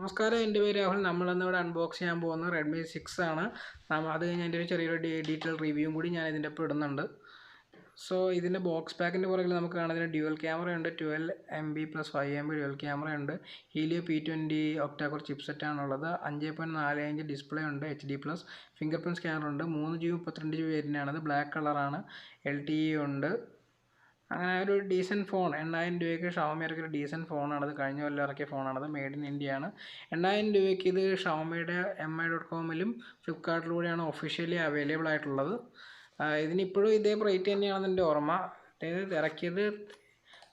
നമസ്കാരം, എൻ്റെ പേര് രാഹുൽ. നമ്മളിന്നിവിടെ അൺബോക്സ് ചെയ്യാൻ പോകുന്നത് റെഡ്മി 6 ആണ്. അത് കഴിഞ്ഞ് എൻ്റെ ഒരു ചെറിയൊരു ഡീറ്റെയിൽ റിവ്യൂവും കൂടി ഞാൻ ഇതിൻ്റെ ഒപ്പം ഇടുന്നുണ്ട്. സോ ഇതിൻ്റെ ബോക്സ് പാക്കിൻ്റെ പുറകിൽ നമുക്ക് കാണാം, ഇതിന് ഡ്യുവൽ ക്യാമറ ഉണ്ട്, 12 MB + 5 MB ഡ്യുവൽ ക്യാമറ ഉണ്ട്. ഹീലിയോ P20 ഒക്ടാകോർ ചിപ്സെറ്റാണുള്ളത്. 5.45 ഡിസ്പ്ലേ ഉണ്ട്, HD+. ഫിംഗർ പ്രിൻറ്റ് സ്കാനർ ഉണ്ട്. 3GB 32GB വേരിയൻ്റാണത്. ബ്ലാക്ക് കളറാണ്. LTE ഉണ്ട്. അങ്ങനെ ഒരു ഡീസൻറ്റ് ഫോൺ. 8000 രൂപയ്ക്ക് ഷവോമി ഇറക്കിയ ഒരു ഡീസൻറ്റ് ഫോണാണത്. കഴിഞ്ഞ കൊല്ലം ഇറക്കിയ ഫോണാണത്. മെയ്ഡ് ഇൻ ഇന്ത്യ ആണ്. 8000 രൂപയ്ക്ക് ഇത് ഷവോമിയുടെ mi.com-ലും ഫ്ലിപ്കാർട്ടിലൂടെയാണ് ഒഫീഷ്യലി അവൈലബിൾ ആയിട്ടുള്ളത്. ഇതിനിപ്പോഴും ഇതേ റേറ്റ് തന്നെയാണെന്ന് എൻ്റെ ഓർമ്മ. അതായത് ഇറക്കിയത്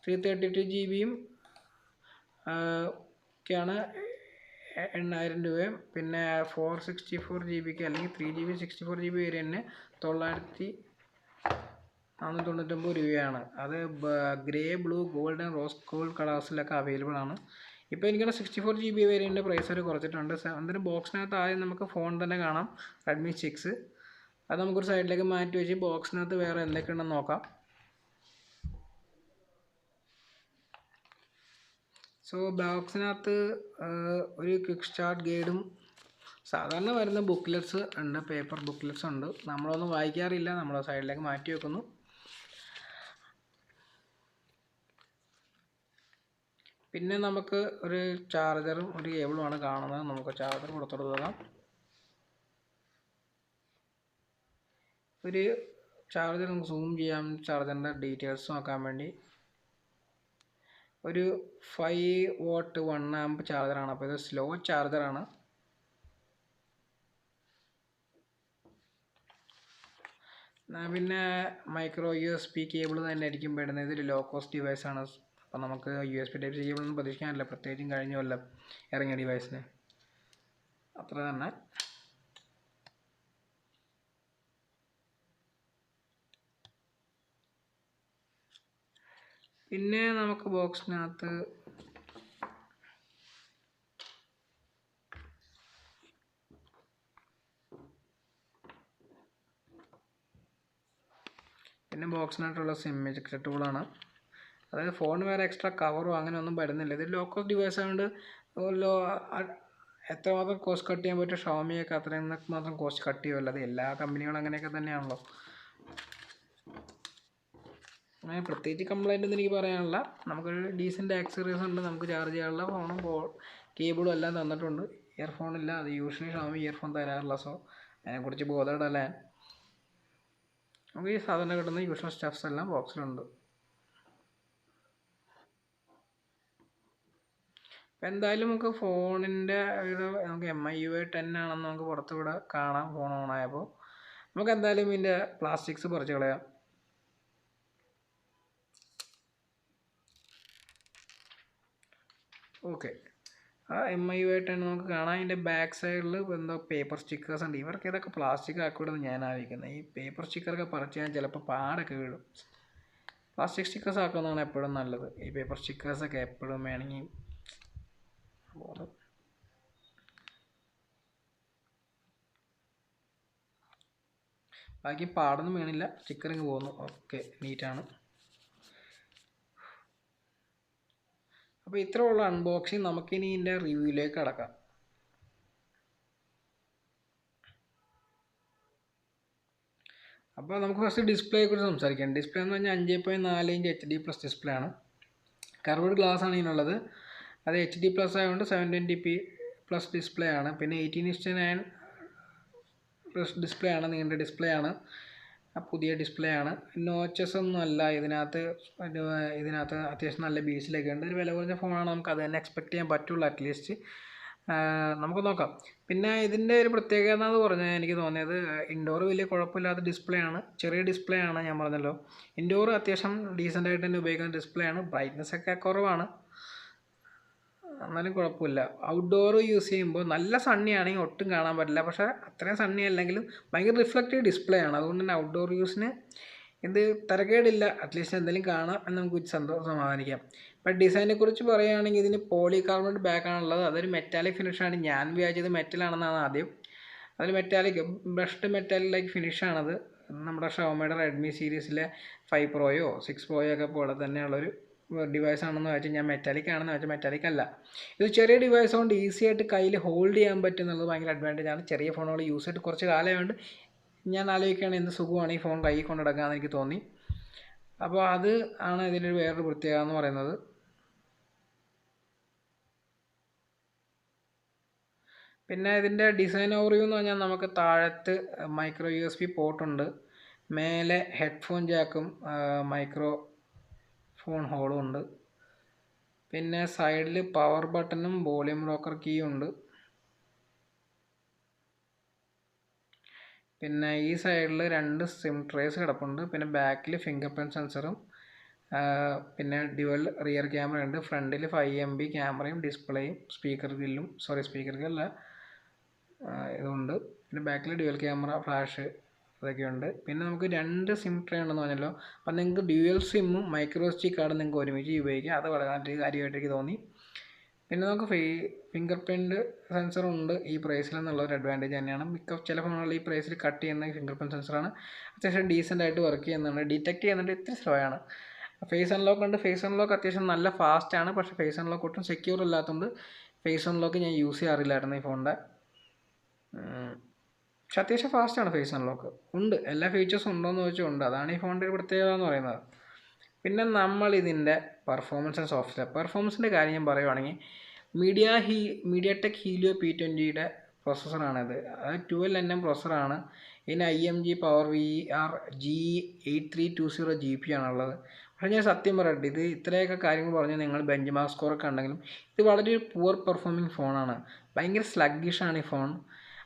332GB ഒക്കെയാണ് 8000 രൂപയും. പിന്നെ 464GB അല്ലെങ്കിൽ 3GB 64GB വേരിയൻറ്റിന് 499 രൂപയാണ്. അത് grey, blue, gold and rose gold കളേഴ്സിലൊക്കെ അവൈലബിൾ ആണ്. ഇപ്പോൾ എനിക്കാണ് 64GB വേരിയൻ്റെ പ്രൈസ് അവർ കുറച്ചിട്ടുണ്ട്. അതിന് ബോക്സിനകത്ത് ആദ്യം നമുക്ക് ഫോൺ തന്നെ കാണാം, റെഡ്മി 6. അത് നമുക്കൊരു സൈഡിലേക്ക് മാറ്റി വെച്ച് ബോക്സിനകത്ത് വേറെ എന്തൊക്കെയുണ്ടെന്ന് നോക്കാം. സോ ബോക്സിനകത്ത് ഒരു ക്വിക്ക് സ്റ്റാർട്ട് ഗൈഡും സാധാരണ വരുന്ന ബുക്ക്ലെറ്റ്സ് ഉണ്ട്, പേപ്പർ ബുക്ക്ലെറ്റ്സ് ഉണ്ട്. നമ്മളൊന്നും വായിക്കാറില്ല, നമ്മൾ സൈഡിലേക്ക് മാറ്റി വെക്കുന്നു. പിന്നെ നമുക്ക് ഒരു ചാർജറും ഒരു കേബിളുമാണ് കാണുന്നത്. നമുക്ക് ചാർജർ കൊടുത്തോട്ട് നോക്കാം. ഒരു ചാർജർ നമുക്ക് സൂം ചെയ്യാം, ചാർജറിൻ്റെ ഡീറ്റെയിൽസ് നോക്കാൻ വേണ്ടി. ഒരു 5W 1A ചാർജറാണ്. അപ്പോൾ ഇത് സ്ലോ ചാർജറാണ്. പിന്നെ മൈക്രോ USB കേബിൾ തന്നെ ആയിരിക്കും വരുന്നത്. ഇതൊരു ലോ കോസ്റ്റ് ഡിവൈസാണ്. അപ്പോൾ നമുക്ക് USB Type-C കേബിളൊന്നും പ്രതീക്ഷിക്കാനില്ല, പ്രത്യേകിച്ചും കഴിഞ്ഞ കൊല്ലം ഇറങ്ങിയ ഡിവൈസിന്. അത്ര തന്നെ. പിന്നെ നമുക്ക് ബോക്സിനകത്ത് ബോക്സിനകത്തുള്ള സിം എജക്ടർ ടൂളാണ്. അതായത് ഫോൺ വേറെ എക്സ്ട്രാ കവറോ അങ്ങനെ ഒന്നും വരുന്നില്ല. ഇത് ലോ കോസ്റ്റ് ഡിവൈസ് ആയതുകൊണ്ട് എത്രമാത്രം കോസ്റ്റ് കട്ട് ചെയ്യാൻ പറ്റും ഷവോമിയൊക്കെ അത്രയും മാത്രം കോസ്റ്റ് കട്ട് ചെയ്യുമല്ലോ. അത് എല്ലാ കമ്പനികളും അങ്ങനെയൊക്കെ തന്നെയാണല്ലോ. അങ്ങനെ പ്രത്യേകിച്ച് കംപ്ലൈൻ്റ് ഒന്നും എനിക്ക് പറയാനില്ല. നമുക്കൊരു ഡീസൻറ്റ് ആക്സസറീസ് ഉണ്ട്, നമുക്ക് ചാർജ് ചെയ്യാനുള്ള ഫോണും കേബിളും എല്ലാം തന്നിട്ടുണ്ട്. ഇയർഫോണില്ല, അത് യൂഷ്വലി ഷവോമി ഇയർഫോൺ തരാറില്ല. സോ അതിനെക്കുറിച്ച് ബോധേഡല്ല. നമുക്ക് ഈ സാധാരണ കിട്ടുന്ന യൂഷ്വൽ സ്റ്റഫ്സ് എല്ലാം ബോക്സിലുണ്ട്. അപ്പോൾ എന്തായാലും നമുക്ക് ഫോണിൻ്റെ നമുക്ക് MIUI 10 ആണെന്ന് നമുക്ക് പുറത്തുകൂടെ കാണാം. ഫോൺ ഓണായപ്പോൾ നമുക്ക് എന്തായാലും ഇതിൻ്റെ പ്ലാസ്റ്റിക്സ് പറിച്ച് കളയാം. ഓക്കെ, ആ MIUI 10 നമുക്ക് കാണാം. അതിൻ്റെ ബാക്ക് സൈഡിൽ എന്തോ പേപ്പർ സ്റ്റിക്കേഴ്സ് ഉണ്ട്. ഇവർക്ക് ഇതൊക്കെ പ്ലാസ്റ്റിക് ആക്കിവിടുന്ന് ഞാൻ ആലോചിക്കുന്നത്. ഈ പേപ്പർ സ്റ്റിക്കറൊക്കെ പറിച്ച് ഞാൻ ചിലപ്പോൾ പാടൊക്കെ വീഴും. പ്ലാസ്റ്റിക് സ്റ്റിക്കേഴ്സ് ആക്കുന്നതാണ് എപ്പോഴും നല്ലത്. ഈ പേപ്പർ സ്റ്റിക്കേഴ്സൊക്കെ എപ്പോഴും വേണമെങ്കിൽ ബാക്കി പാടൊന്നും വീണില്ല, സ്റ്റിക്കറിങ് പോകുന്നു. ഓക്കെ, നീറ്റാണ്. അപ്പോൾ ഇത്രയുള്ള അൺബോക്സിങ്. നമുക്കിനി ഇതിൻ്റെ റിവ്യൂയിലേക്ക് കടക്കാം. അപ്പോൾ നമുക്ക് ഫസ്റ്റ് ഡിസ്പ്ലേയെക്കുറിച്ച് സംസാരിക്കാം. ഡിസ്പ്ലേ എന്ന് പറഞ്ഞാൽ 5.4 HD+ ഡിസ്പ്ലേ ആണ്. കർവ്ഡ് ഗ്ലാസ് ആണ് ഇതിനുള്ളത്. അത് HD+ ആയതുകൊണ്ട് 720p+ ഡിസ്പ്ലേ ആണ്. പിന്നെ 18:9 ഡിസ്പ്ലേ ആണ്, നീണ്ട ഡിസ്പ്ലേ ആണ്, പുതിയ ഡിസ്പ്ലേ ആണ്. നോച്ചസ് ഒന്നും അല്ല ഇതിനകത്ത് അത്യാവശ്യം നല്ല ബീസിലൊക്കെ ഉണ്ട്. ഒരു വില കുറഞ്ഞ ഫോണാണ്, നമുക്ക് അത് തന്നെ എക്സ്പെക്ട് ചെയ്യാൻ പറ്റുള്ളൂ അറ്റ്ലീസ്റ്റ്. നമുക്ക് നോക്കാം. പിന്നെ ഇതിൻ്റെ ഒരു പ്രത്യേകത എന്ന് പറഞ്ഞാൽ എനിക്ക് തോന്നിയത് ഇൻഡോർ വലിയ കുഴപ്പമില്ലാത്ത ഡിസ്പ്ലേ ആണ്. ചെറിയ ഡിസ്പ്ലേ ആണ്, ഞാൻ പറഞ്ഞല്ലോ. ഇൻഡോർ അത്യാവശ്യം ഡീസൻ്റായിട്ട് തന്നെ ഉപയോഗിക്കുന്ന ഡിസ്പ്ലേ ആണ്. ബ്രൈറ്റ്നസ് ഒക്കെ കുറവാണ്, എന്നാലും കുഴപ്പമില്ല. ഔട്ട്ഡോർ യൂസ് ചെയ്യുമ്പോൾ നല്ല സണ്ണി ആണെങ്കിൽ ഒട്ടും കാണാൻ പറ്റില്ല. പക്ഷേ അത്രയും സണ്ണി അല്ലെങ്കിലും ഭയങ്കര റിഫ്ലക്റ്റീവ് ഡിസ്പ്ലേ ആണ്. അതുകൊണ്ട് തന്നെ ഔട്ട്ഡോർ യൂസിന് ഇത് തരക്കേടില്ല. അറ്റ്ലീസ്റ്റ് എന്തെങ്കിലും കാണാം എന്ന് നമുക്ക് സമാധാനിക്കാം. ഇപ്പം ഡിസൈനെ കുറിച്ച് പറയുകയാണെങ്കിൽ ഇതിന് പോളികാർബണേറ്റ് ബാക്കാണുള്ളത്. അതൊരു മെറ്റാലിക് ഫിനിഷാണ്. ഞാൻ വിചാരിച്ചത് മെറ്റലാണെന്നാണ് ആദ്യം. അതൊരു മെറ്റാലിക് ബ്രഷ്ഡ് മെറ്റാലിക് ഫിനിഷാണത്. നമ്മുടെ ഷവോമിയുടെ റെഡ്മി സീരീസിലെ 5 Proയോ 6 Proയോ ഒക്കെ പോലെ തന്നെയുള്ളൊരു ഡിവൈസ് ആണെന്ന് വെച്ചാൽ ഞാൻ മെറ്റാലിക് ആണെന്ന് വെച്ചാൽ മെറ്റാലിക് അല്ല. ഇത് ചെറിയ ഡിവൈസ് കൊണ്ട് ഈസി ആയിട്ട് കയ്യിൽ ഹോൾഡ് ചെയ്യാൻ പറ്റുന്നുള്ളത് ഭയങ്കര അഡ്വാൻറ്റേജ് ആണ്. ചെറിയ ഫോണുകൾ യൂസ് ചെയ്തിട്ട് കുറച്ച് കാലമായതുകൊണ്ട് ഞാൻ ആലോചിക്കുകയാണ് എന്ത് സുഖമാണ് ഈ ഫോൺ കയ്യിൽ കൊണ്ട് നടക്കാമെന്ന് എനിക്ക് തോന്നി. അപ്പോൾ അത് ആണ് ഇതിൻ്റെ വേറൊരു പ്രത്യേകത എന്ന് പറയുന്നത്. പിന്നെ ഇതിൻ്റെ ഡിസൈൻ ഓവർവ്യൂ എന്ന് പറഞ്ഞാൽ നമുക്ക് താഴത്ത് മൈക്രോ USB പോർട്ടുണ്ട്, മേലെ ഹെഡ്ഫോൺ ജാക്കും മൈക്രോ ഫോൺ ഹോളും ഉണ്ട്. പിന്നെ സൈഡിൽ പവർ ബട്ടണും വോളിയം ലോക്കർ കീയും ഉണ്ട്. പിന്നെ ഈ സൈഡിൽ 2 സിം ട്രേസ് കിടപ്പുണ്ട്. പിന്നെ ബാക്കിൽ ഫിംഗർ പ്രിൻറ്റ് സെൻസറും പിന്നെ ഡ്യുവൽ റിയർ ക്യാമറ ഉണ്ട്. ഫ്രണ്ടിൽ 5 MB ക്യാമറയും ഡിസ്പ്ലേയും സ്പീക്കർ ഗ്രില്ല ഇതുണ്ട്. പിന്നെ ബാക്കിൽ ഡ്യുവൽ ക്യാമറ ഫ്ലാഷ് അതൊക്കെയുണ്ട്. പിന്നെ നമുക്ക് 2 സിം ട്രേ ഉണ്ടെന്ന് പറഞ്ഞല്ലോ. അപ്പം നിങ്ങൾക്ക് ഡ്യുവൽ സിമ്മും മൈക്രോ SD കാർഡും നിങ്ങൾക്ക് ഒരുമിച്ച് ഉപയോഗിക്കാം. അത് വളരെ നല്ലൊരു കാര്യമായിട്ട് എനിക്ക് തോന്നി. പിന്നെ നമുക്ക് ഫിംഗർ പ്രിൻറ്റ് സെൻസറുണ്ട് ഈ പ്രൈസിൽ എന്നുള്ളൊരു അഡ്വാൻറ്റേജ് തന്നെയാണ്. ചില ഫോണുകളിൽ ഈ പ്രൈസിൽ കട്ട് ചെയ്യുന്ന ഫിംഗർ പ്രിൻറ്റ് സെൻസറാണ്. അത്യാവശ്യം ഡീസൻ്റ് ആയിട്ട് വർക്ക് ചെയ്യുന്നുണ്ട്. ഡിറ്റക്ട് ചെയ്യുന്നുണ്ട്, ഇത്തിരി സ്ലോ ആണ്. ഫേസ് അൺലോക്ക് ഉണ്ട്. ഫേസ് അൺലോക്ക് അത്യാവശ്യം നല്ല ഫാസ്റ്റാണ്. പക്ഷേ ഫേസ് അൺലോക്ക് ഒട്ടും സെക്യൂർ അല്ലാത്തതുകൊണ്ട് ഫേസ് അൺലോക്ക് ഞാൻ യൂസ് ചെയ്യാറില്ലായിരുന്നു ഈ ഫോണിൻ്റെ. പക്ഷെ അത്യാവശ്യം ഫാസ്റ്റാണ് ഫേസ് അൺലോക്ക്. ഉണ്ട്, എല്ലാ ഫീച്ചേഴ്സും ഉണ്ടോയെന്ന് ചോദിച്ചാൽ ഉണ്ട്. അതാണ് ഈ ഫോണിൻ്റെ ഒരു പ്രത്യേകത എന്ന് പറയുന്നത്. പിന്നെ നമ്മൾ ഇതിൻ്റെ പെർഫോമൻസ് ആൻഡ് സോഫ്റ്റ്വെയർ പെർഫോമൻസിൻ്റെ കാര്യം ഞാൻ പറയുവാണെങ്കിൽ MediaTek Helio P20യുടെ പ്രോസസ്സറാണിത്. അത് 12nm പ്രോസസ്സറാണ്. ഇതിന് IMG പവർ VR G8320 ആണുള്ളത്. പക്ഷേ ഞാൻ സത്യം പറയട്ടെ, ഇത് ഇത്രയൊക്കെ കാര്യങ്ങൾ പറഞ്ഞ് നിങ്ങൾ ബെഞ്ച് മാർക്ക് സ്കോറൊക്കെ ഉണ്ടെങ്കിലും ഇത് വളരെ പുവർ പെർഫോമിങ് ഫോണാണ്. ഭയങ്കര സ്ലഗ്ഗിഷാണ് ഈ ഫോൺ.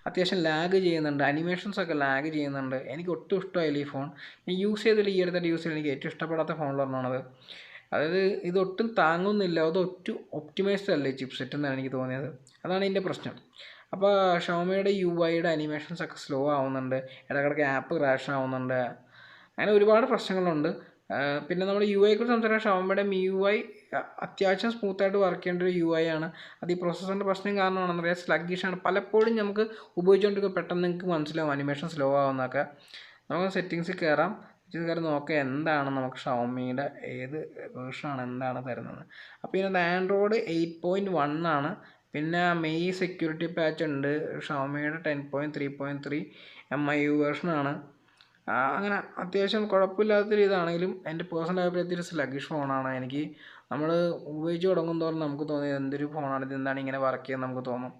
അത്യാവശ്യം ലാഗ് ചെയ്യുന്നുണ്ട്, അനിമേഷൻസൊക്കെ ലാഗ് ചെയ്യുന്നുണ്ട്. എനിക്ക് ഒട്ടും ഇഷ്ടമായില്ല ഈ ഫോൺ. ഞാൻ യൂസ് ചെയ്തില്ല, ഈ അടുത്തായിട്ട് യൂസ് ചെയ്തില്ല. എനിക്ക് ഏറ്റവും ഇഷ്ടപ്പെടാത്ത ഫോണിലൊന്നാണത്. അതായത് ഇതൊട്ടും താങ്ങുന്നില്ല, അതൊട്ടും ഒപ്റ്റിമൈസ്ഡ് അല്ല ഈ ചിപ്സെറ്റ് എന്നാണ് എനിക്ക് തോന്നിയത്. അതാണ് ഇതിൻ്റെ പ്രശ്നം. അപ്പോൾ ഷവോമിയുടെ UIയുടെ അനിമേഷൻസൊക്കെ സ്ലോ ആവുന്നുണ്ട്, ഇടയ്ക്കിടയ്ക്ക് ആപ്പ് ക്രാഷ് ആവുന്നുണ്ട്, അങ്ങനെ ഒരുപാട് പ്രശ്നങ്ങളുണ്ട്. പിന്നെ നമ്മൾ UIയെക്കുറിച്ച് സംസാരിക്കാൻ ഷവോമിയുടെ MIUI അത്യാവശ്യം സ്മൂത്തായിട്ട് വർക്ക് ചെയ്യേണ്ട ഒരു UI ആണ്. അത് ഈ പ്രോസസ്സറിൻ്റെ പ്രശ്നം കാരണമാണെന്ന് അറിയാം, സ്ലഗ്ഗിഷാണ്. പലപ്പോഴും നമുക്ക് ഉപയോഗിച്ചുകൊണ്ടിരിക്കുക പെട്ടെന്ന് നിങ്ങൾക്ക് മനസ്സിലാവും അനിമേഷൻ സ്ലോ ആവുന്നതൊക്കെ. നമുക്ക് സെറ്റിങ്സിൽ കയറി നോക്കുക എന്താണ് നമുക്ക് ഷവോമിയുടെ ഏത് വേർഷനാണ് എന്താണ് തരുന്നത്. അപ്പോൾ ഇതിനകത്ത് ആൻഡ്രോയിഡ് 8.1 ആണ്. പിന്നെ മെയ് സെക്യൂരിറ്റി പാച്ച് ഉണ്ട്. ഷവോമിയുടെ 10.3.3 MIU വേർഷനാണ്. അങ്ങനെ അത്യാവശ്യം കുഴപ്പമില്ലാത്തൊരു ഇതാണെങ്കിലും എൻ്റെ പേഴ്സണൽ അഭിപ്രായത്തിൽ ഒരു സ്ലഗ്ഗിഷ് ഫോണാണ്. എനിക്ക് നമ്മൾ ഉപയോഗിച്ച് തുടങ്ങും തോറും നമുക്ക് തോന്നിയത് എന്തൊരു ഫോണാണ് ഇത്, എന്താണ് ഇങ്ങനെ വർക്ക് ചെയ്യുന്നത് നമുക്ക് തോന്നും.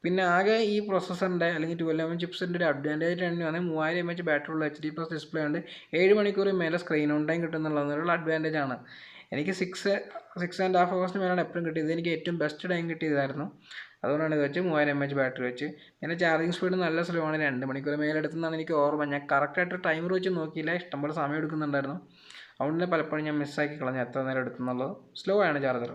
പിന്നെ ആകെ ഈ പ്രോസസ്സറിൻ്റെ അല്ലെങ്കിൽ 12mm ചിപ്സിൻ്റെ ഒരു അഡ്വാൻറ്റേജ് തന്നെയാണ് 3000 mAh ബാറ്ററി ഉള്ള HD+ ഡിസ്പ്ലേ ഉണ്ട്. 7 മണിക്കൂർ മേലെ സ്ക്രീൻ ഓൺ ടൈം കിട്ടുന്നുള്ളതൊരു അഡ്വാൻറ്റേജ് ആണ്. എനിക്ക് 6.5 hours മേലാണ് എപ്പോഴും കിട്ടിയത്. എനിക്ക് ഏറ്റവും ബെസ്റ്റ് ടൈം കിട്ടിയതായിരുന്നു. അതുകൊണ്ടാണ് ഇത് വെച്ച് 3000 mAh ബാറ്ററി വെച്ച്. പിന്നെ ചാർജിങ് സ്പീഡ് നല്ല സ്ലോ ആണ്, 2 മണിക്കൂർ മേലെ എടുത്തെന്നാണ് എനിക്ക് ഓർമ്മ. ഞാൻ കറക്റ്റായിട്ട് ടൈമർ വെച്ച് നോക്കിയില്ല, ഇഷ്ടംപോലെ സമയം എടുക്കുന്നുണ്ടായിരുന്നു. അതുകൊണ്ട് തന്നെ പലപ്പോഴും ഞാൻ മിസ്സാക്കി കളഞ്ഞു എത്ര നേരം എടുത്തെന്നുള്ളത്. സ്ലോ ആണ് ചാർജർ.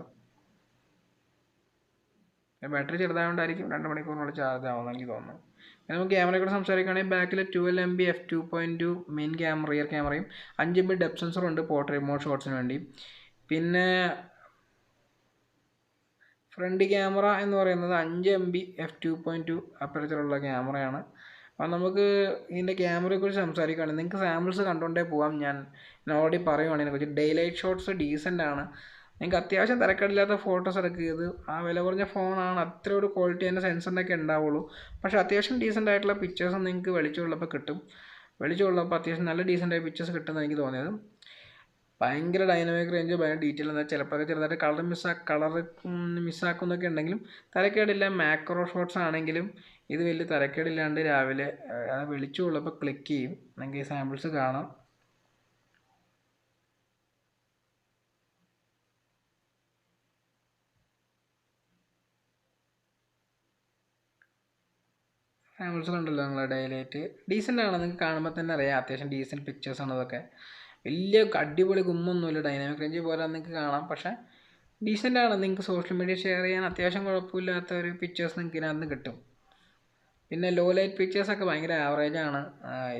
ബാറ്ററി ചെറുതായതുകൊണ്ടായിരിക്കും 2 മണിക്കൂറിനുള്ളിൽ ചാർജ് ആവുമെന്ന് എനിക്ക് തോന്നുന്നു. പിന്നെ നമുക്ക് ക്യാമറയെക്കുറിച്ച് സംസാരിക്കുകയാണെങ്കിൽ ബാക്കിൽ 12 MB f2.2 main camera rear ക്യാമറയും 5 MB ഡെപ്ത് സെൻസറുണ്ട് പോർട്രേറ്റ് മോഡ് ഷോട്ട്സിന് വേണ്ടി. പിന്നെ ഫ്രണ്ട് ക്യാമറ എന്ന് പറയുന്നത് 5 MB f2.2 അപ്പർച്ചറുള്ള ക്യാമറയാണ്. അപ്പോൾ നമുക്ക് ഇതിൻ്റെ ക്യാമറയെക്കുറിച്ച് സംസാരിക്കുകയാണെങ്കിൽ നിങ്ങൾക്ക് സാമ്പിൾസ് കണ്ടുകൊണ്ടേ പോകാം. ഞാൻ ഓൾറെഡി പറയുവാണ് ഇതിനെക്കുറിച്ച്. ഡേയ്ലൈറ്റ് ഷോട്ട്സ് ഡീസൻ്റ് ആണ്. നിങ്ങൾക്ക് അത്യാവശ്യം തിരക്കേടില്ലാത്ത ഫോട്ടോസ് എടുക്കുക. ആ വില കുറഞ്ഞ ഫോണാണ്, അത്ര ഒരു ക്വാളിറ്റി തന്നെ സെൻസറിനൊക്കെ ഉണ്ടാവുള്ളൂ. പക്ഷേ അത്യാവശ്യം ഡീസൻ്റ് ആയിട്ടുള്ള പിക്ചേഴ്സും നിങ്ങൾക്ക് വെളിച്ചമുള്ളപ്പോൾ കിട്ടും. വെളിച്ചമുള്ളപ്പോൾ അത്യാവശ്യം നല്ല ഡീസൻ്റായ പിക്ചേഴ്സ് കിട്ടുമെന്ന് എനിക്ക് തോന്നിയത്. ഭയങ്കര ഡൈനാമിക് റേഞ്ച്, ഭയങ്കര ഡീറ്റെയിൽ എന്താ ചിലപ്പോൾ ചെറുതായിട്ട് കളർ മിസ്സാക്കുന്നൊക്കെ ഉണ്ടെങ്കിലും തരക്കേടില്ല. മാക്രോ ഷോട്ട്സ് ആണെങ്കിലും ഇത് വലിയ തരക്കേടില്ലാണ്ട് രാവിലെ വെളിച്ചമുള്ളപ്പോൾ ക്ലിക്ക് ചെയ്യും. നിങ്ങൾക്ക് ഈ സാമ്പിൾസ് കാണാം. സാമ്പിൾസ് കണ്ടല്ലോ നിങ്ങൾ. ഡൈലൈറ്റ് ഡീസൻ്റ് ആണ്, നിങ്ങൾക്ക് കാണുമ്പോൾ തന്നെ അറിയാം അത്യാവശ്യം ഡീസൻറ്റ് പിക്ചേഴ്സാണ് അതൊക്കെ. വലിയ അടിപൊളി ഗുമ്മൊന്നുമില്ല, ഡൈനാമിക് റേഞ്ച് പോലെ നിങ്ങൾക്ക് കാണാം. പക്ഷേ ഡീസൻ്റ് ആണ്, നിങ്ങൾക്ക് സോഷ്യൽ മീഡിയ ഷെയർ ചെയ്യാൻ അത്യാവശ്യം കുഴപ്പമില്ലാത്ത ഒരു പിക്ചേഴ്സ് നിങ്ങൾക്ക് ഇതിനകത്ത് കിട്ടും. പിന്നെ ലോ ലൈറ്റ് പിക്ചേഴ്സൊക്കെ ഭയങ്കര ആവറേജാണ്.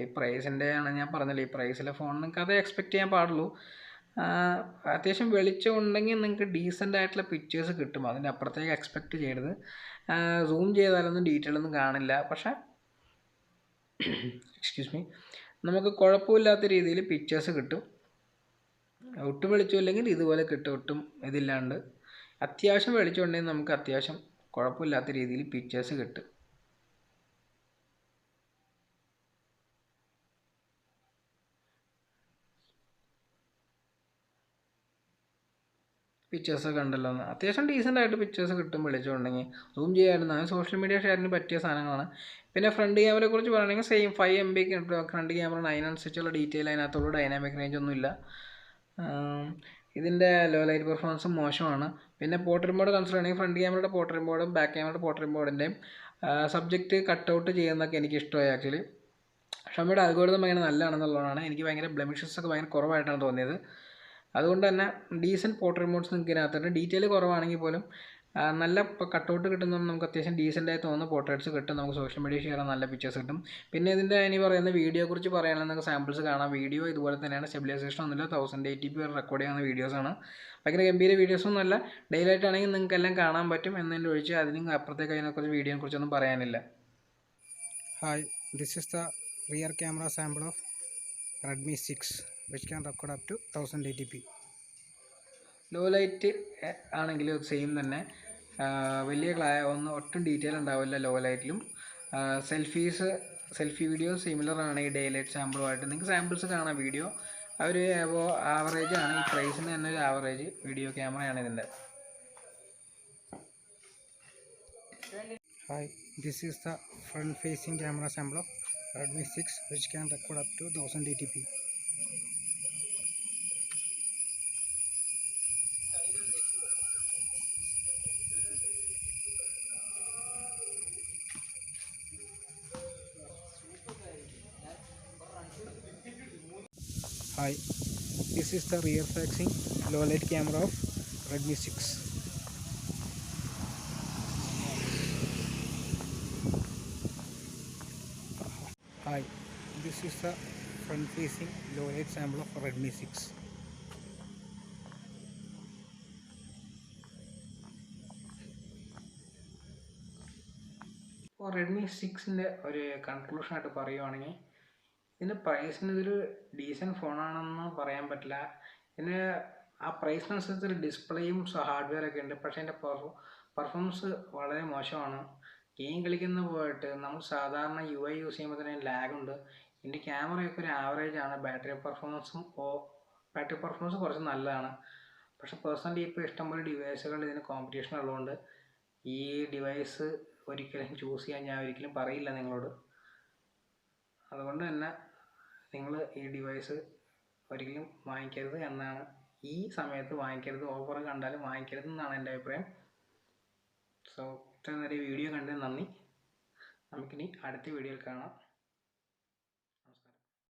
ഈ പ്രൈസിൻ്റെ ആണ് ഞാൻ പറഞ്ഞില്ല, ഈ പ്രൈസിലെ ഫോൺ നിങ്ങൾക്ക് അത് എക്സ്പെക്റ്റ് ചെയ്യാൻ പാടുള്ളൂ. അത്യാവശ്യം വെളിച്ചം ഉണ്ടെങ്കിൽ നിങ്ങൾക്ക് ഡീസൻ്റ് ആയിട്ടുള്ള പിക്ചേഴ്സ് കിട്ടും, അതിൻ്റെ അപ്പുറത്തേക്ക് എക്സ്പെക്റ്റ് ചെയ്യരുത്. സൂം ചെയ്താലൊന്നും ഡീറ്റെയിൽ ഒന്നും കാണില്ല. പക്ഷേ നമുക്ക് കുഴപ്പമില്ലാത്ത രീതിയിൽ പിക്ചേഴ്സ് കിട്ടും. ഒട്ടും വെളിച്ചമില്ലെങ്കിൽ ഇതുപോലെ കിട്ടും, ഒട്ടും ഇതില്ലാണ്ട്. അത്യാവശ്യം വെളിച്ചമുണ്ടെങ്കിൽ നമുക്ക് അത്യാവശ്യം കുഴപ്പമില്ലാത്ത രീതിയിൽ പിക്ചേഴ്സ് കിട്ടും. പിക്ചേഴ്സൊക്കെ ഉണ്ടല്ലോ, അത്യാവശ്യം ഡീസൻ്റ് ആയിട്ട് പിക്ചേഴ്സ് കിട്ടും വെളിച്ചമുണ്ടെങ്കിൽ. സൂം ചെയ്യാമായിരുന്നു. അത് സോഷ്യൽ മീഡിയ ഷെയറിന് പറ്റിയ സാധനങ്ങളാണ്. പിന്നെ ഫ്രണ്ട് ക്യാമറയെ കുറിച്ച് പറയുകയാണെങ്കിൽ സെയിം 5 MB ഫ്രണ്ട് ക്യാമറ, അതിനനുസരിച്ചുള്ള ഡീറ്റെയിൽ അതിനകത്തുള്ള ഡൈനാമിക് റേഞ്ച് ഒന്നുമില്ല. ഇതിൻ്റെ ലോ ലൈറ്റ് പെർഫോമൻസും മോശമാണ്. പിന്നെ പോർട്രേറ്റ് മോഡ് കൺസിഡർ ചെയ്യണമെങ്കിൽ ഫ്രണ്ട് ക്യാമറയുടെ പോർട്രേറ്റ് മോഡും ബാക്ക് ക്യാമറയുടെ പോർട്രേറ്റ് മോഡിൻ്റെയും സബ്ജക്റ്റ് കട്ടൗട്ട് ചെയ്യുന്നതൊക്കെ എനിക്ക് ഇഷ്ടമായി ആക്ച്വലി. ഷമിയുടെ അൽഗോരിതം ഭയങ്കര നല്ലതാണെന്നുള്ളതാണ്. എനിക്ക് ഭയങ്കര ബ്ലെമിഷസ് ഒക്കെ ഭയങ്കര കുറവായിട്ടാണ് തോന്നിയത്. അതുകൊണ്ട് തന്നെ ഡീസൻറ്റ് പോർട്രേറ്റ് മോഡ്സ് നിങ്ങൾക്ക് ഇതിനകത്തുണ്ട്. ഡീറ്റെയിൽ കുറവാണെങ്കിൽ പോലും നല്ല കട്ടൗട്ട് കിട്ടുന്ന നമുക്ക് അത്യാവശ്യം ഡീസൻ്റായി തോന്നുന്ന പോർട്രേറ്റ്സ് കിട്ടും. നമുക്ക് സോഷ്യൽ മീഡിയ ഷെയർ നല്ല പിക്ചേഴ്സ് കിട്ടും. പിന്നെ ഇതിൻ്റെ ഇനി പറയുന്ന വീഡിയോയെക്കുറിച്ച് പറയുകയാണെങ്കിൽ നിങ്ങൾക്ക് സാമ്പിൾസ് കാണാം. വീഡിയോ ഇതുപോലെ തന്നെയാണ്, സ്റ്റെബിലൈസേഷൻ ഒന്നുമില്ല. 1080p റെക്കോർഡ് ചെയ്യുന്ന വീഡിയോസാണ്. ഭയങ്കര ഗംഭീര വീഡിയോസൊന്നും അല്ല. ഡെയിലി ആണെങ്കിൽ നിങ്ങൾക്ക് എല്ലാം കാണാൻ പറ്റും എന്നതിൻ്റെ ഒഴിച്ച് അതിന് അപ്പുറത്തേക്ക് അതിനെക്കുറിച്ച് വീഡിയോയെക്കുറിച്ചൊന്നും പറയാനില്ല. Hi, this is the rear camera sample of Redmi 6 which can record up to 1080p. Low light ആണെങ്കിലും സെയിം തന്നെ, വലിയ ഒട്ടും ഡീറ്റെയിൽ ഉണ്ടാവില്ല ലോ ലൈറ്റിലും. സെൽഫി വീഡിയോ സിമിലർ ആണ് ഈ ഡേ ലൈറ്റ് സാമ്പിളുമായിട്ട്. നിങ്ങൾക്ക് സാമ്പിൾസ് കാണാം. വീഡിയോ ഒരു ആവറേജ് ആണ്. ഈ പ്രൈസിന് തന്നെ ഒരു ആവറേജ് വീഡിയോ ക്യാമറയാണ് ഇതിൻ്റെ. Hi, this is the front facing camera sample of Redmi 6 which can record up to 1080p. Hi, this is the rear facing low light camera of Redmi 6. Hi, this is the front facing low light sample of Redmi 6. ഇപ്പോൾ Redmi 6ൻ്റെ ഒരു കൺക്ലൂഷനായിട്ട് പറയുവാണെങ്കിൽ ഇതിൻ്റെ പ്രൈസിന് ഇതൊരു decent ഫോണാണെന്ന് പറയാൻ പറ്റില്ല. ഇതിന് ആ പ്രൈസിനനുസരിച്ച് ഡിസ്പ്ലേയും ഹാർഡ്വെയർ ഒക്കെ ഉണ്ട്. പക്ഷേ അതിൻ്റെ പെർഫോമൻസ് വളരെ മോശമാണ്. ഗെയിം കളിക്കുന്ന പോയിട്ട് നമ്മൾ സാധാരണ UI യൂസ് ചെയ്യുമ്പോൾ തന്നെ ലാഗുണ്ട്. ഇതിൻ്റെ ക്യാമറയൊക്കെ ഒരു ആവറേജ് ആണ്. ബാറ്ററി പെർഫോമൻസ് കുറച്ച് നല്ലതാണ്. പക്ഷേ പേഴ്സണലി ഇപ്പോൾ ഇഷ്ടംപോലെ ഡിവൈസുകൾ ഇതിന് കോമ്പറ്റീഷൻ ഉള്ളതുകൊണ്ട് ഈ ഡിവൈസ് ഒരിക്കലും ചൂസ് ചെയ്യാൻ ഞാൻ ഒരിക്കലും പറയില്ല നിങ്ങളോട്. അതുകൊണ്ട് തന്നെ നിങ്ങൾ ഈ ഡിവൈസ് ഒരിക്കലും വാങ്ങിക്കരുത് എന്നാണ്, ഈ സമയത്ത് വാങ്ങിക്കരുത്. ഓഫർ കണ്ടാലും വാങ്ങിക്കരുത് എന്നാണ് എൻ്റെ അഭിപ്രായം. സോ ഇത്രയും നേരം വീഡിയോ കണ്ടതിന് നന്ദി. നമുക്കിനി അടുത്ത വീഡിയോയിൽ കാണാം.